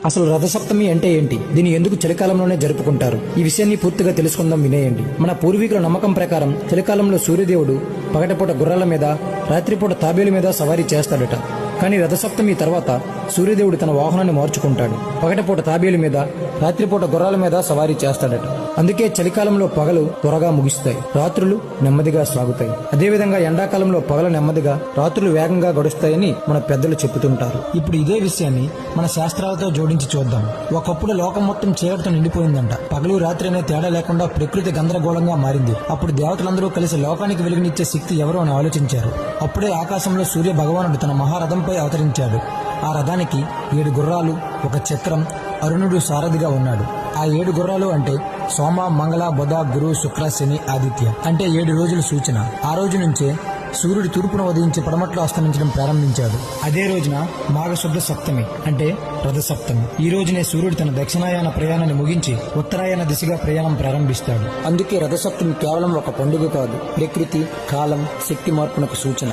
అసలు రథసప్తమి అంటే ఏంటి? దీన్ని ఎందుకు చలికాలంలోనే జరుపుకుంటారు? ఈ విషయాన్ని పూర్తిగా తెలుసుకుందాం, వినేయండి. మన పూర్వీకుల నమ్మకం ప్రకారం చలికాలంలో సూర్యదేవుడు పగటిపూట గుర్రాల మీద, రాత్రిపూట తాబేలు మీద సవారీ చేస్తాడట. కానీ రథసప్తమి తర్వాత సూర్యదేవుడు తన వాహనాన్ని మార్చుకుంటాడు. పగటిపూట తాబేలు మీద, రాత్రిపూట గుర్రాల మీద సవారీ చేస్తాడట. అందుకే చలికాలంలో పగలు త్వరగా ముగిస్తాయి, రాత్రులు నెమ్మదిగా సాగుతాయి. అదేవిధంగా ఎండాకాలంలో పగలు నెమ్మదిగా, రాత్రులు వేగంగా గడుస్తాయని మన పెద్దలు చెబుతుంటారు. ఇప్పుడు ఇదే విషయాన్ని మన శాస్త్రాలతో జోడించి చూద్దాం. ఒకప్పుడు లోకం మొత్తం చీకటితో నిండిపోయిందంట. పగలు రాత్రి అనే తేడా లేకుండా ప్రకృతి గందరగోళంగా మారింది. అప్పుడు దేవతలందరూ కలిసి లోకానికి వెలుగునిచ్చే శక్తి ఎవరు అని ఆలోచించారు. అప్పుడే ఆకాశంలో సూర్య భగవానుడు తన మహారథంపై అవతరించాడు. ఆ రథానికి 7 గుర్రాలు, ఒక చక్రం, అరుణుడు సారథిగా ఉన్నాడు. ఆ 7 గుర్రాలు అంటే సోమ, మంగళ, బుధ, గురు, శుక్ర, శని, ఆదిత్య అంటే 7 రోజుల సూచన. ఆ రోజు నుంచే సూర్యుడు తూర్పున ఉదయించి పడమట్లో అస్తమించడం ప్రారంభించాడు. అదే రోజున మాఘశుద్ధ సప్తమి అంటే రథసప్తమి. ఈ రోజునే సూర్యుడు తన దక్షిణాయన ప్రయాణాన్ని ముగించి ఉత్తరాయణ దిశగా ప్రయాణం ప్రారంభిస్తాడు. అందుకే రథసప్తమి కేవలం ఒక పండుగ కాదు, ప్రకృతి, కాలం, శక్తి మార్పునకు సూచన.